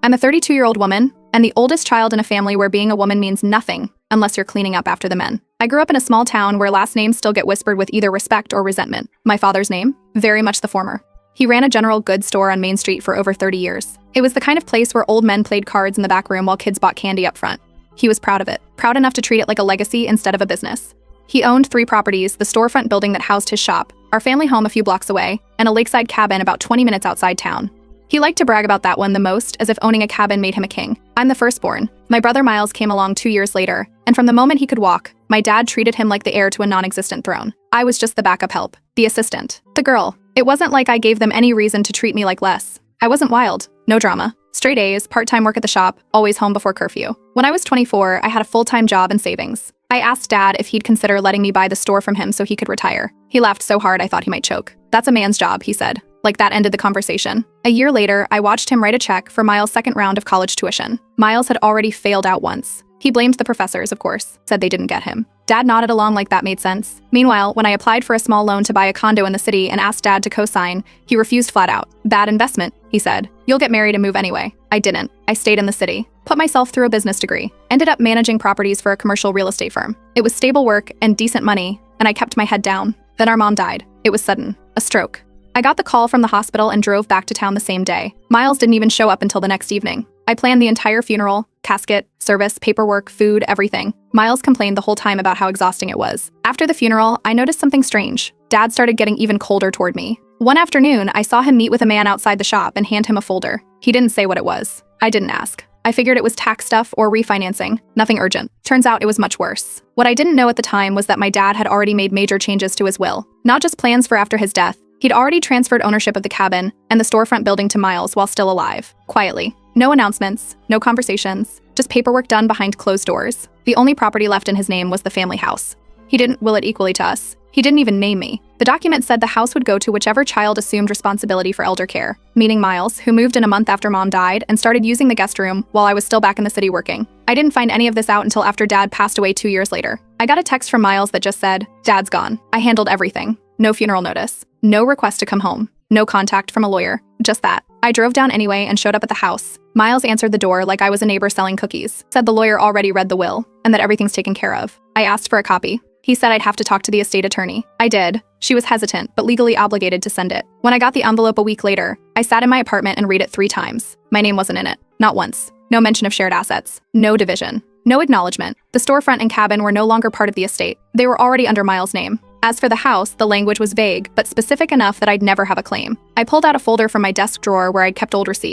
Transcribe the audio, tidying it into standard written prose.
I'm a 32-year-old woman, and the oldest child in a family where being a woman means nothing unless you're cleaning up after the men. I grew up in a small town where last names still get whispered with either respect or resentment. My father's name? Very much the former. He ran a general goods store on Main Street for over 30 years. It was the kind of place where old men played cards in the back room while kids bought candy up front. He was proud of it, proud enough to treat it like a legacy instead of a business. He owned 3 properties, the storefront building that housed his shop, our family home a few blocks away, and a lakeside cabin about 20 minutes outside town. He liked to brag about that one the most, as if owning a cabin made him a king. I'm the firstborn. My brother Miles came along 2 years later, and from the moment he could walk, my dad treated him like the heir to a non-existent throne. I was just the backup help, the assistant, the girl. It wasn't like I gave them any reason to treat me like less. I wasn't wild, no drama. Straight A's, part-time work at the shop, always home before curfew. When I was 24, I had a full-time job and savings. I asked Dad if he'd consider letting me buy the store from him so he could retire. He laughed so hard I thought he might choke. "That's a man's job," he said. Like that ended the conversation. A year later, I watched him write a check for Miles' second round of college tuition. Miles had already failed out once. He blamed the professors, of course, said they didn't get him. Dad nodded along like that made sense. Meanwhile, when I applied for a small loan to buy a condo in the city and asked Dad to co-sign, he refused flat out. "Bad investment," he said. "You'll get married and move anyway." I didn't. I stayed in the city. Put myself through a business degree. Ended up managing properties for a commercial real estate firm. It was stable work and decent money, and I kept my head down. Then our mom died. It was sudden. A stroke. I got the call from the hospital and drove back to town the same day. Miles didn't even show up until the next evening. I planned the entire funeral, casket, service, paperwork, food, everything. Miles complained the whole time about how exhausting it was. After the funeral, I noticed something strange. Dad started getting even colder toward me. One afternoon, I saw him meet with a man outside the shop and hand him a folder. He didn't say what it was. I didn't ask. I figured it was tax stuff or refinancing. Nothing urgent. Turns out it was much worse. What I didn't know at the time was that my dad had already made major changes to his will. Not just plans for after his death. He'd already transferred ownership of the cabin and the storefront building to Miles while still alive. Quietly. No announcements, no conversations, just paperwork done behind closed doors. The only property left in his name was the family house. He didn't will it equally to us. He didn't even name me. The document said the house would go to whichever child assumed responsibility for elder care, meaning Miles, who moved in a month after Mom died and started using the guest room while I was still back in the city working. I didn't find any of this out until after Dad passed away 2 years later. I got a text from Miles that just said, "Dad's gone." I handled everything. No funeral notice. No request to come home. No contact from a lawyer. Just that. I drove down anyway and showed up at the house. Miles answered the door like I was a neighbor selling cookies. Said the lawyer already read the will and that everything's taken care of. I asked for a copy. He said I'd have to talk to the estate attorney. I did. She was hesitant, but legally obligated to send it. When I got the envelope a week later, I sat in my apartment and read it 3 times. My name wasn't in it. Not once. No mention of shared assets. No division. No acknowledgement. The storefront and cabin were no longer part of the estate. They were already under Miles' name. As for the house, the language was vague, but specific enough that I'd never have a claim. I pulled out a folder from my desk drawer where I'd kept old receipts.